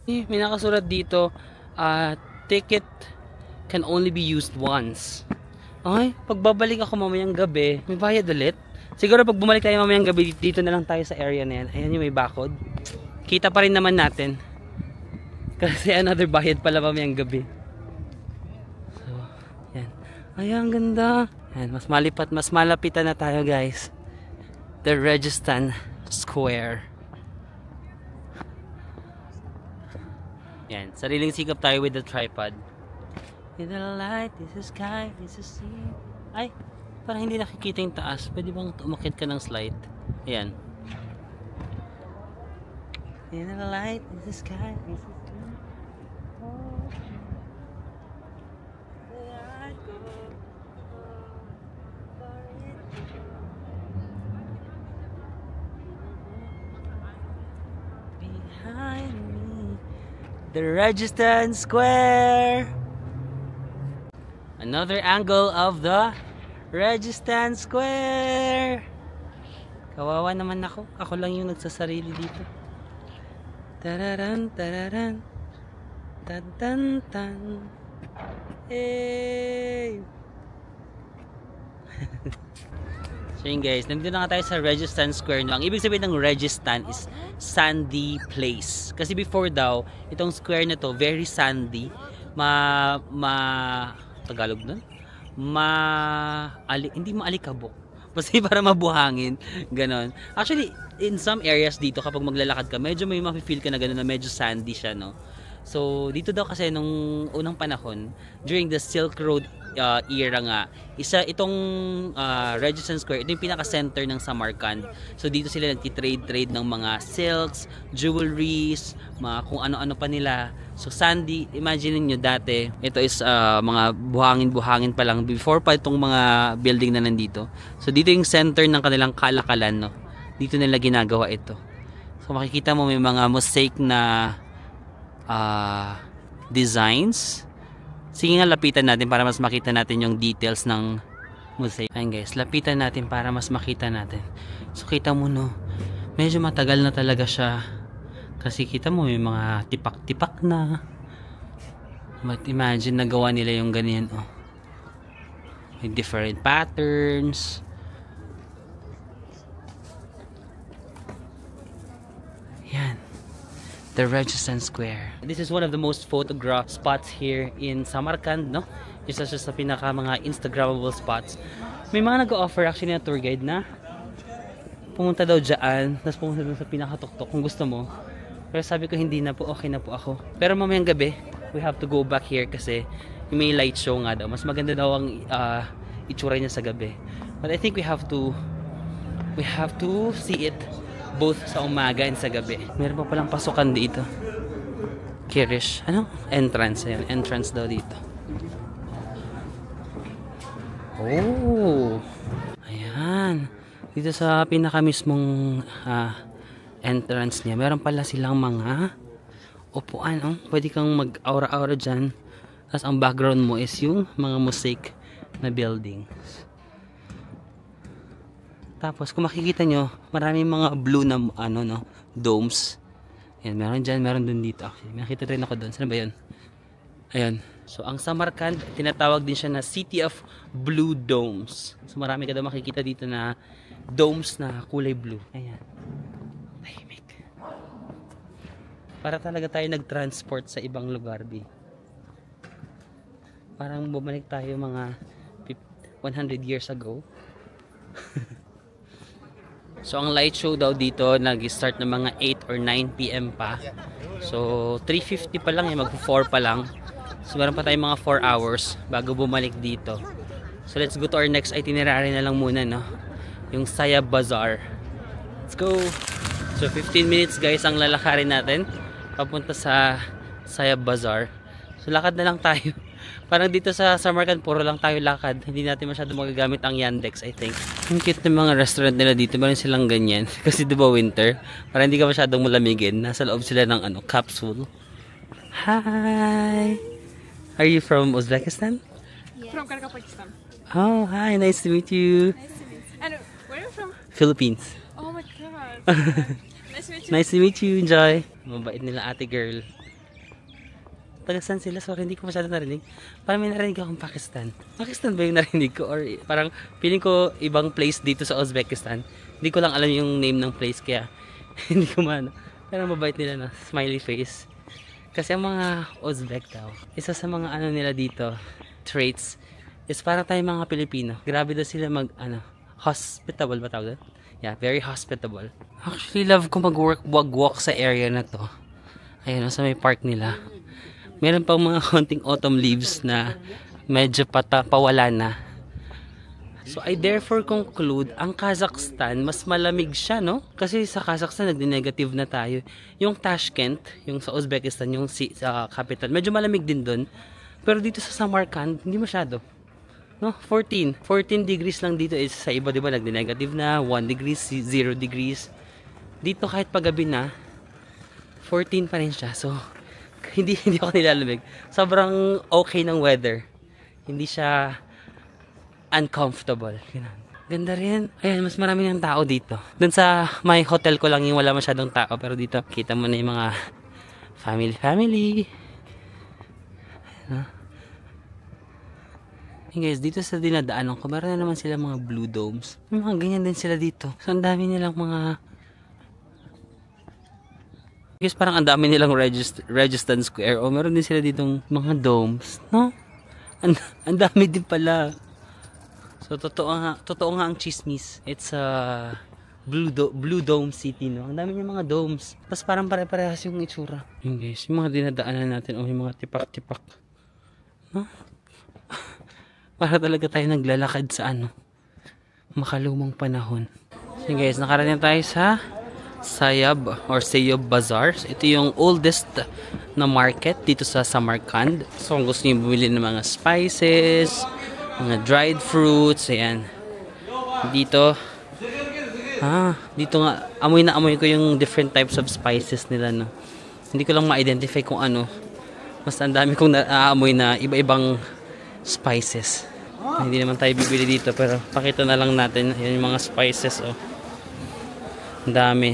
May nakasulat dito, ticket can only be used once. Okay, pagbabalik ako mamayang gabi, may bayad ulit. Siguro pag bumalik tayo mamayang gabi, dito na lang tayo sa area na yan. Ayan yung may bakod. Kita pa rin naman natin. Kasi another bayad pala mamayang gabi. So, yan. Ay, ang ganda. Yan, mas malapitan na tayo guys. The Registan Square. Yan, sariling sikap tayo with the tripod. In the light, this is sky, this is sea. Ay! Parang hindi nakikita yung taas. Pwede bang umakit ka ng slide? Ayan. In the light, in the sky, this is behind me, the Registan Square. Another angle of the Registan Square. Kawawa naman ako. Ako lang yung nagsasarili dito. Tararan, tararan. Tan, tan, tan. Hey! So yun guys, nandito na nga tayo sa Registan Square. Ang ibig sabihin ng Registan is sandy place. Kasi before daw, itong square na to, very sandy. Tagalog nun? Hindi maalikabok. Basta para mabuhangin. Ganon. Actually, in some areas dito, kapag maglalakad ka, medyo may mafe-feel ka na ganon na medyo sandy siya, no? So, dito daw kasi nung unang panahon, during the Silk Road era nga, itong Registan Square, ito yung pinaka-center ng Samarkand. So, dito sila nagtitrade ng mga silks, jewelries, mga kung ano-ano pa nila. So, sandy, imagine niyo dati, ito is mga buhangin-buhangin pa lang before pa itong mga building na nandito. So, dito yung center ng kanilang kalakalan, no? Dito nila ginagawa ito. So, makikita mo may mga mosaic na designs. Sige nga, lapitan natin para mas makita natin yung details ng mosaic. Ayan guys, lapitan natin para mas makita natin. So kita mo, no, medyo matagal na talaga siya. Kasi kita mo may mga tipak-tipak na. But imagine nagawa nila yung ganyan, oh. May different patterns. Yan. The Registan Square. This is one of the most photographed spots here in Samarkand, no? Isa siya sa pinaka mga Instagrammable spots. May mga nag-offer actually na tour guide na pumunta daw dyan, tapos pumunta daw sa pinakatuktok kung gusto mo. Pero sabi ko hindi na po, okay na po ako. Pero mamayang gabi, we have to go back here kasi may light show nga daw. Mas maganda daw ang itsura niya sa gabi. But I think we have to see it both sa umaga and sa gabi. Meron pa palang pasukan dito. Kirish. Ano? Entrance. Ayan. Entrance daw dito. Oh! Ayan. Dito sa pinaka mismong entrance niya, meron pala silang mga upuan. Oh. Pwede kang mag-aura-aura dyan. Tapos ang background mo is yung mga mosaic na buildings. Tapos kung makikita nyo, maraming mga blue na domes. Ayan, meron dyan, meron dun dito actually. Nakita rin ako dun. Saan ba yun? Ayan. So ang Samarkand, tinatawag din siya na City of Blue Domes. So marami ka daw makikita dito na domes na kulay blue. Ayan. Tahimik. Para talaga tayo nag-transport sa ibang lugar, B. Parang bumalik tayo mga 100 years ago. So ang light show daw dito nag-start ng mga 8 or 9 PM pa. So 3:50 pa lang, mag-4 pa lang. So meron pa tayong mga 4 hours bago bumalik dito. So let's go to our next itinerary na lang muna, no? Yung Sayab Bazaar. Let's go. So 15 minutes guys ang lalakarin natin papunta sa Sayab Bazaar. So lakad na lang tayo. Parang dito sa Samarkand, puro lang tayo lakad. Hindi natin masyado magagamit ang Yandex, I think. Ang cute ng mga restaurant nila dito. Meron silang ganyan. Kasi diba winter? Para hindi ka masyadong malamigin. Nasa loob sila ng capsule. Hi. Are you from Uzbekistan? Yes. From Kyrgyzstan. Oh, hi. Nice to meet you. Nice to meet you. And where are you from? Philippines. Oh my god. Nice to meet you. Nice to meet you. Enjoy. Mabait nila ate girl. Tagasan sila? Sorry, hindi ko masyado narinig. Parang may narinig akong Pakistan. Pakistan ba yung narinig ko? Or parang feeling ko ibang place dito sa Uzbekistan. Hindi ko lang alam yung name ng place kaya hindi ko maano. Pero mabait nila na smiley face. Kasi ang mga Uzbek daw, isa sa mga ano nila dito, traits, is parang tayo mga Pilipino. Grabe daw sila hospitable ba tawag doon? Yeah, very hospitable. Actually, love ko mag-walk sa area na to. Ayun, sa may park nila. Meron pang mga konting autumn leaves na medyo pawala na. So I therefore conclude, ang Kazakhstan, mas malamig siya, no? Kasi sa Kazakhstan, nagdi-negative na tayo. Yung Tashkent, yung sa Uzbekistan, yung capital, medyo malamig din doon. Pero dito sa Samarkand, hindi masyado. No? 14 degrees lang dito is sa iba, di ba? Nagdi-negative na, 1 degrees, 0 degrees. Dito kahit paggabi na, 14 pa rin siya. So, hindi ako nilalamig. Sobrang okay ng weather. Hindi siya uncomfortable. Ganda rin. Ayan, mas marami ng tao dito. Doon sa my hotel ko lang yung wala masyadong tao. Pero dito, kita mo na yung mga family. Hey guys, dito sa dinadaanan ko, meron na naman sila mga blue domes. May mga ganyan din sila dito. So, ang dami nilang mga... Guys, parang ang dami nilang Registan Square. O, meron din sila ditong mga domes. No? Ang dami din pala. So, totoo nga ang chismis. It's a Blue Dome City, no? Ang dami niya mga domes. Tapos parang pare-parehas yung itsura. Yun guys, yung mga dinadaanan natin, o yung mga tipak-tipak. No? Para talaga tayo naglalakad sa makalumang panahon. Yun guys, nakarating tayo sa Sayab Bazaar. Ito yung oldest na market dito sa Samarkand. So, kung gusto niyo bumili ng mga spices, mga dried fruits, ayan. Dito nga, amoy na amoy ko yung different types of spices nila, no. Hindi ko lang ma-identify kung ano. Basta ang dami kong naaamoy na iba-ibang spices. Hindi naman tayo bibili dito, pero pakita na lang natin. Ayan yung mga spices, oh. Ang dami.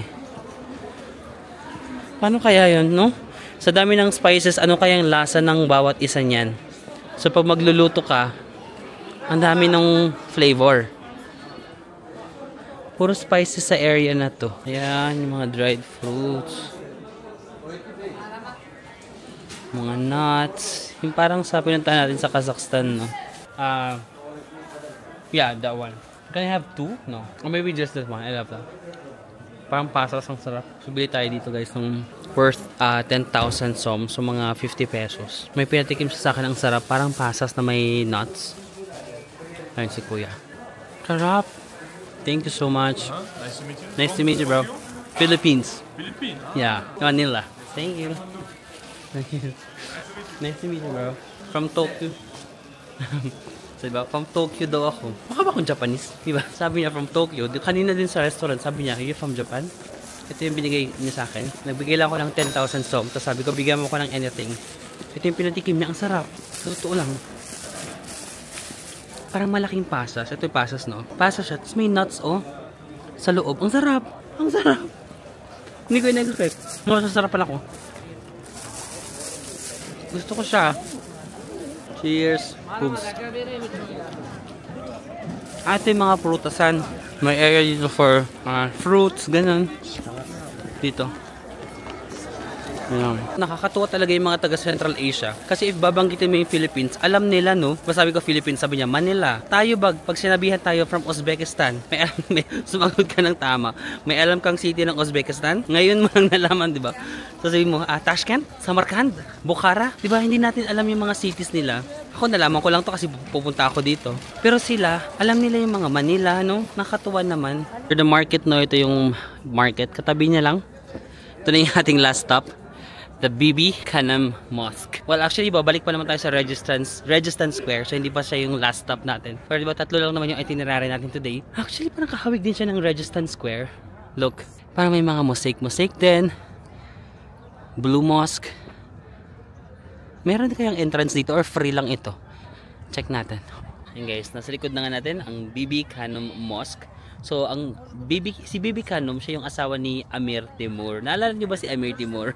Paano kaya yun, no? Sa dami ng spices, ano kayang lasa ng bawat isa niyan? So, pag magluluto ka, ang dami ng flavor. Puro spices sa area na to. Ayan, yung mga dried fruits. Mga nuts. Yung parang sa pinuntahan natin sa Kazakhstan, no? Yeah, that one. Can I have two? No. Or maybe just that one. I love that. Parang pasas, ang sarap. So, bili tayo dito guys ng worth 10,000 som. So, mga 50 pesos. May pinatikim siya sa akin ang sarap. Parang pasas na may nuts. Ayun si Kuya. Sarap. Thank you so much. Nice to meet you. Nice to meet you, bro. Philippines. Philippines? Yeah. Manila. Thank you. Thank you. Nice to meet you, bro. From Tokyo. So, diba? From Tokyo daw ako. Mukha ba akong Japanese? Diba? Sabi niya from Tokyo. Kanina din sa restaurant, sabi niya, are you from Japan? Ito yung binigay niya sa akin. Nagbigay lang ako ng 10,000 som. Tapos sabi ko, bigyan mo ko ng anything. Ito yung pinatikim niya. Ang sarap. Totoo lang. Parang malaking pasas. Ito yung pasas, no? Pasas siya. Tapos may nuts, oh. Sa loob. Ang sarap. Ang sarap. Hindi ko in-expect. Masasarapan ako. Gusto ko siya. Cheers. Boobs. Ito yung mga prutasan. May area dito for fruits, ganun. Dito. Ayan. Nakakatuwa talaga yung mga taga Central Asia. Kasi if babanggitin mo yung Philippines, alam nila, no? Sabi ko Philippines, sabi niya Manila. Tayo pag sinabihan tayo from Uzbekistan, may sumagot ka ng tama. May alam kang city ng Uzbekistan. Ngayon mo lang nalaman, di ba? Sasabihin mo, Tashkent, Samarkand, Bukhara. Di ba, hindi natin alam yung mga cities nila. Ako nalaman ko lang to kasi pupunta ako dito. Pero sila, alam nila yung mga Manila, no? Nakatuwa naman. For the market, no? Ito yung market. Katabi niya lang. Ito na yung ating last stop. The Bibi Khanum Mosque. Well, actually, babalik pa naman tayo sa Registan Square. So, hindi pa siya yung last stop natin. Pero diba, 3 lang naman yung itinerary natin today. Actually, parang kahawig din siya ng Registan Square. Look, parang may mga mosaic din. Blue Mosque. Meron din kayang entrance dito or free lang ito? Check natin. Ayan guys, nasa likod na nga natin ang Bibi Khanum Mosque. So, si Bibi Khanum, siya yung asawa ni Amir Timur. Naalala niyo ba si Amir Timur?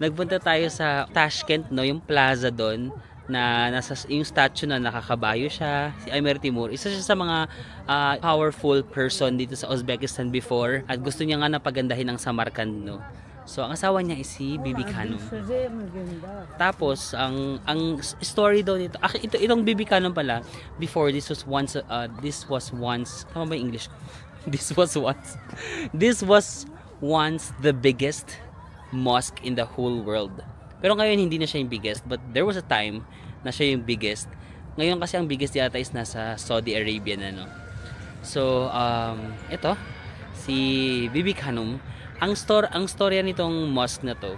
Nagpunta tayo sa Tashkent, no? Yung plaza doon, na nasa yung statue na nakakabayo siya. Si Amir Timur, isa siya sa mga powerful person dito sa Uzbekistan before. At gusto niya nga napagandahin ang Samarkand, no? So, ang asawa niya is si Bibi Khanum. Tapos, ang story daw nito, itong Bibi Khanum pala, before, this was once, tama ba yung English? This was once the biggest mosque in the whole world. Pero ngayon, hindi na siya yung biggest, but there was a time na siya yung biggest. Ngayon kasi ang biggest yata is nasa Saudi Arabia na, no? So, ito, si Bibi Khanum, ang storya nitong mosque na to,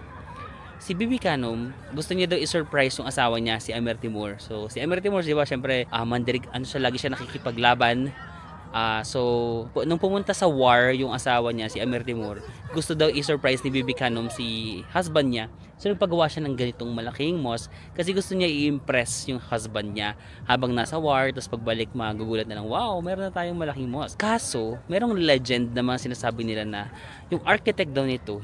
si Bibi Khanum, gusto niya daw i-surprise yung asawa niya, si Amir Timur. So, si Amir Timur, di ba, syempre, lagi siya nakikipaglaban. So, nung pumunta sa war yung asawa niya, si Amir Timur, gusto daw i-surprise ni Bibi Khanum si husband niya. So, nagpagawa siya ng ganitong malaking mosque kasi gusto niya i-impress yung husband niya habang nasa war. Tapos pagbalik, magugulat na lang, wow, meron na tayong malaking mosque. Kaso, merong legend na mga sinasabi nila na yung architect daw nito,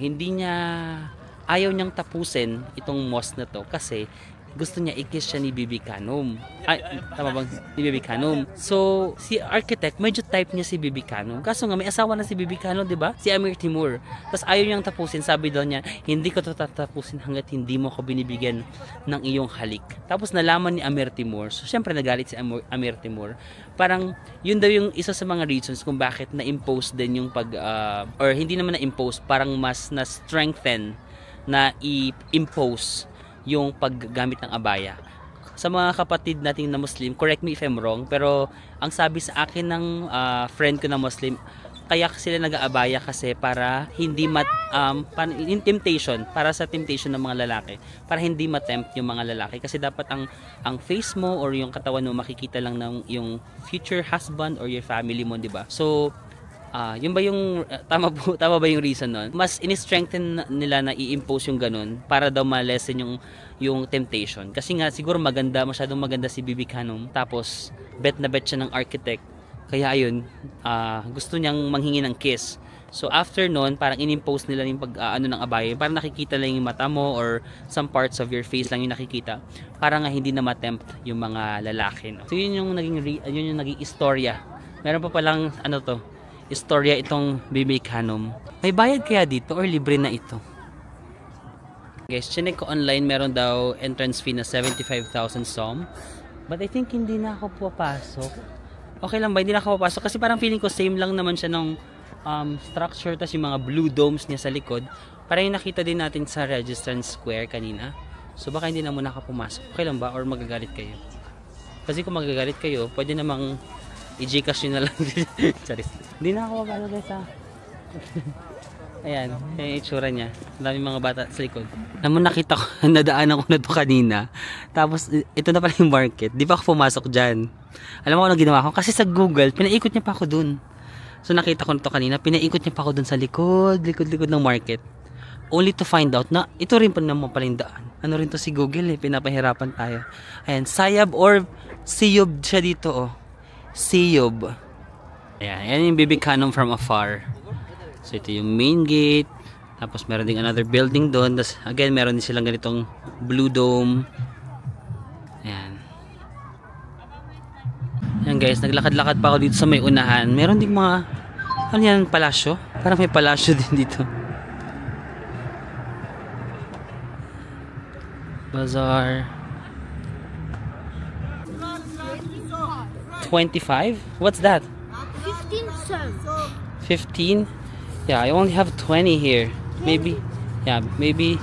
ayaw niyang tapusin itong mosque na to kasi gusto niya i-kiss siya ni Bibi Khanum. Ay, tama bang? Ni Bibi Khanum. So, si architect, medyo type niya si Bibi Khanum. Kaso nga, may asawa na si Bibi Khanum, di ba? Si Amir Timur. Tapos ayaw niyang tapusin. Sabi daw niya, hindi ko to tatapusin hanggat hindi mo ko binibigyan ng iyong halik. Tapos nalaman ni Amir Timur. So, syempre nagalit si Amir Timur. Parang, yun daw yung isa sa mga reasons kung bakit na-impose din yung or hindi naman na-impose, parang mas na-strengthen na i-impose yung paggamit ng abaya. Sa mga kapatid natin na Muslim, correct me if I'm wrong, pero ang sabi sa akin ng friend ko na Muslim, kaya sila nag-aabaya kasi para hindi para sa temptation ng mga lalaki, para hindi matempt yung mga lalaki kasi dapat ang face mo or yung katawan mo makikita lang ng yung future husband or your family mo, di ba? So yun ba yung tama ba yung reason nun? Mas in-strengthen nila na i-impose yung ganun para daw ma-lessen yung temptation. Kasi nga siguro masyadong maganda si Bibi Khanum. Tapos bet siya ng architect. Kaya ayun, gusto niyang manghingi ng kiss. So after nun, parang in-impose nila yung ng abaya. Parang nakikita lang yung mata mo or some parts of your face lang yung nakikita. Para nga hindi na matempt yung mga lalaki. No? So yun yung naging istorya. Meron pa palang istorya itong Bibi Khanum. May bayad kaya dito or libre na ito? Guys, chinek ko online, meron daw entrance fee na 75,000 som. But I think hindi na ako papasok. Okay lang ba? Hindi na ako papasok kasi parang feeling ko same lang naman siya ng structure, tas yung mga blue domes niya sa likod. Parang yung nakita din natin sa Registrant Square kanina. So baka hindi na muna ako pumasok. Okay lang ba? Or magagalit kayo? Kasi kung magagalit kayo, pwede namang i-Gcash nyo na lang. Charis. Hindi na ako mabalo guys ha. Ayan, yung itsura niya. Ang daming mga bata sa likod. Namun nakita ko, nadaanan ko na to kanina. Tapos, ito na pala yung market. Di pa ako pumasok dyan. Alam mo kung anong ginawa ko? Kasi sa Google, pinaikot niya pa ako dun. So nakita ko na to kanina, pinaikot niya pa ako dun sa likod ng market. Only to find out na ito rin pa naman pala yung daan. Ano rin to si Google eh, pinapahirapan tayo. Ayan, Sayab or Siyub siya dito oh. Siyub. Ayan, yan yung Bibi Khanum from afar. So ito yung main gate. Tapos meron ding another building doon. Tapos again, meron din silang ganitong blue dome. Ayan. Ayan guys, naglakad-lakad pa ako dito sa may unahan. Meron ding mga, ano yan, palasyo? Parang may palasyo din dito. Bazaar. 25? What's that? 15 cents. 15? Yeah, I only have 20 here. Maybe. Yeah, maybe.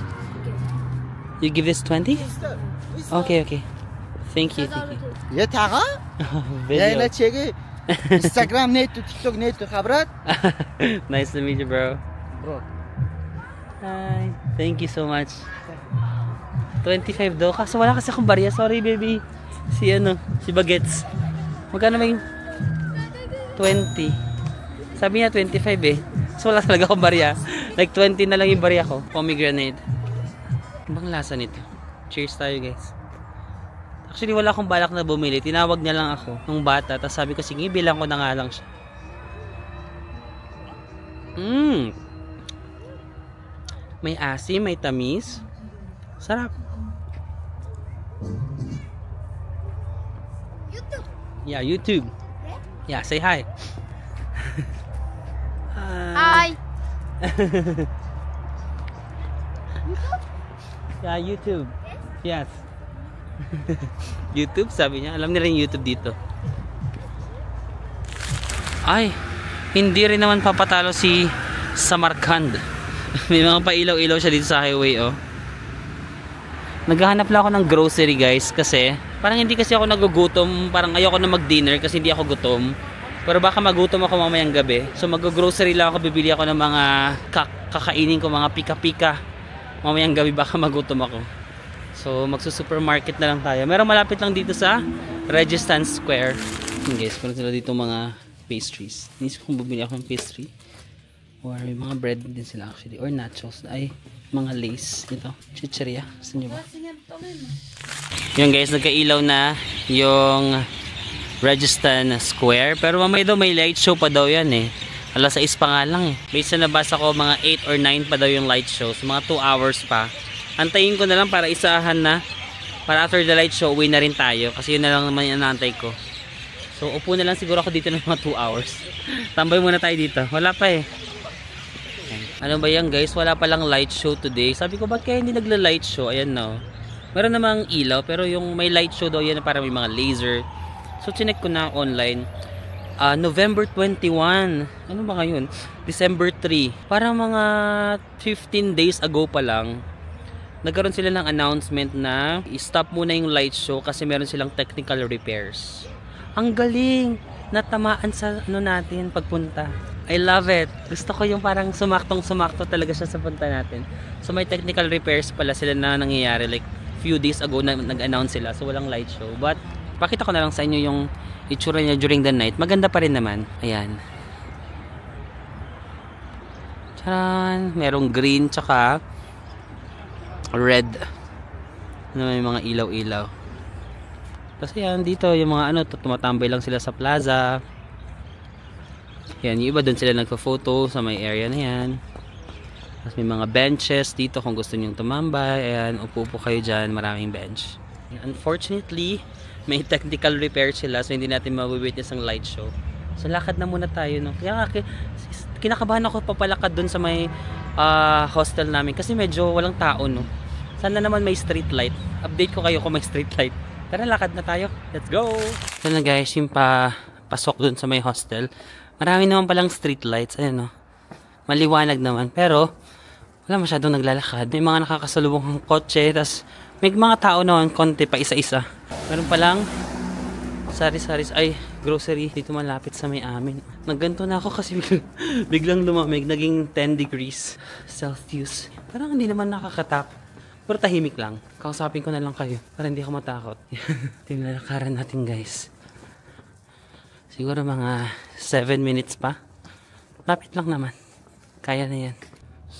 You give this 20? Okay, okay. Thank you, thank you. ये था का? ये ना चेके Instagram नहीं तो TikTok नहीं तो खबरत? Nice to meet you, bro. Bro. Hi. Thank you so much. 25 daw. Kaso wala kasi akong barya. Sorry, baby. Si Bagets. Magkano may 20? Sabi niya 25 eh. So wala talaga akong barya. Like 20 na lang yung barya ko. Pomegranate. Ibang lasa nito. Cheers tayo guys. Actually, wala akong balak na bumili. Tinawag niya lang ako nung bata. Tapos sabi ko, sige, bilang ko na nga lang siya. May asim, may tamis. Sarap. YouTube. Yeah, YouTube. Yeah, say hi. Hi. Yeah, YouTube. Yes. YouTube, sabi niya. Alam nila yung YouTube dito. Ay, hindi rin naman papatalo si Samarkand. May mga pailaw-ilaw siya dito sa highway, oh. Naghahanap lang ako ng grocery, guys, kasi parang hindi kasi ako nagugutom. Parang ayoko na mag-dinner kasi hindi ako gutom. Pero baka magutom ako mamayang gabi. So mag-grocery lang ako, bibili ako ng mga kakainin ko, mga pika-pika. Mamayang gabi baka magutom ako. So magsusupermarket na lang tayo. Meron malapit lang dito sa Registance Square. Guys, meron sila dito mga pastries. Inisip kong bumili ako ng pastry. Or may mga bread din sila actually. Or nachos. Ay, mga lace. Ito, chicheria. Gusto nyo ba? Yun guys, nagkailaw na yung Registance Square. Pero mamaya daw may light show pa daw yan eh. Alas 6 pa nga lang eh. Based na nabasa ko, mga 8 or 9 pa daw yung light show. So mga 2 hours pa. Antayin ko na lang para isahan na. Para after the light show, uwi na rin tayo. Kasi yun na lang naman yung naantay ko. So upo na lang siguro ako dito ng mga 2 hours. Tambay muna tayo dito. Wala pa eh. Ano ba yan guys? Wala palang light show today. Sabi ko, ba't kaya hindi nagla-light show? Ayan no. Meron namang ilaw. Pero yung may light show daw yan para may mga laser. So chinek ko na online. November 21. Ano ba ngayon? December 3. Parang mga 15 days ago pa lang. Nagkaroon sila ng announcement na i-stop muna yung light show kasi meron silang technical repairs. Ang galing! Natamaan sa ano natin pagpunta. I love it. Gusto ko yung parang sumaktong-sumakto talaga siya sa punta natin. So may technical repairs pala sila na nangyayari like few days ago na nag-announce sila. So walang light show. But pakita ko na lang sa inyo yung itsura niya during the night. Maganda pa rin naman. Ayan. Charan! Merong green tsaka red. May mga ilaw-ilaw. Kasi yan dito yung mga ano, tumatambay lang sila sa plaza. Yan, yung iba doon sila nagpo-photo sa may area na yan. Tapos may mga benches dito kung gusto niyo tumambay. Ayan, upo-upo kayo dyan, maraming bench. Unfortunately, may technical repair sila so hindi natin mawitness ang light show. So lakad na muna tayo, no. Kaya kinakabahan ako papalakad doon sa may hostel namin kasi medyo walang tao, no. Sana naman may street light. Update ko kayo kung may street light. Tara, lakad na tayo. Let's go! Ito na guys, yung pasok dun sa may hostel. Marami naman palang street lights. Ayan, no. Maliwanag naman. Pero, wala masyadong naglalakad. May mga nakakasalubong kotse. Tas, may mga tao naman, konti pa isa-isa. Meron palang sari-saris. Ay, grocery. Dito malapit sa may amin. Nagganto na ako kasi biglang lumamig. Naging 10 degrees Celsius. Parang hindi naman nakakatakot. Pero tahimik lang. Kausapin ko na lang kayo para hindi ako matakot. Ito yung lalakaran natin guys. Siguro mga 7 minutes pa. Lapit lang naman. Kaya na yan.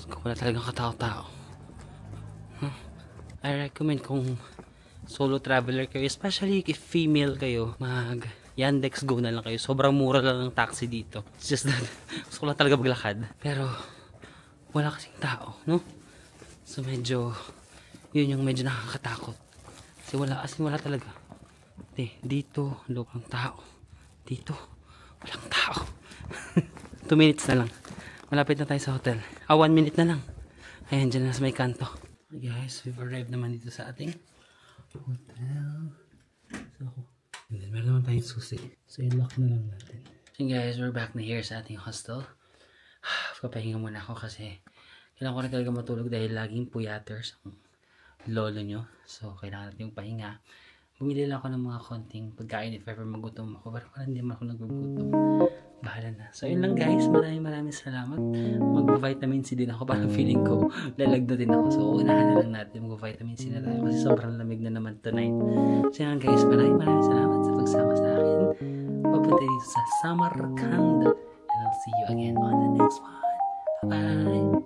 Kung wala talagang katao-tao. I recommend kung solo traveler kayo, especially if female kayo, mag Yandex Go na lang kayo. Sobrang mura lang ng taxi dito. It's just that gusto ko lang talaga maglakad. Pero wala kasing tao, no? So medyo yun yung medyo nakakatakot. Kasi wala talaga. Dito, loob ng tao. Dito, walang tao. 2 minutes na lang. Malapit na tayo sa hotel. 1 minute na lang. Ayan, dyan na sa may kanto. Guys, we've arrived naman dito sa ating hotel. So, meron naman tayong susi. So, i-lock na lang natin. So guys, we're back na here sa ating hostel. Papahinga muna ako kasi kailangan ko na talaga matulog dahil laging puyaters ang lolo nyo. So, kailangan natin yung pahinga. Bumili lang ako ng mga konting pagkain if ever magutom ako. Pero parang hindi naman ako nagugutom. Bahala na. So, yun lang guys. Maraming salamat. Mag-vitamin C din ako. Parang feeling ko lalagdo din ako. So, unahan na lang natin. Mag-vitamin C na tayo. Kasi sobrang lamig na naman tonight. So, yun guys. Maraming salamat sa pagsama sa akin. Papunta dito sa Samarkand. And I'll see you again on the next one. Bye-bye.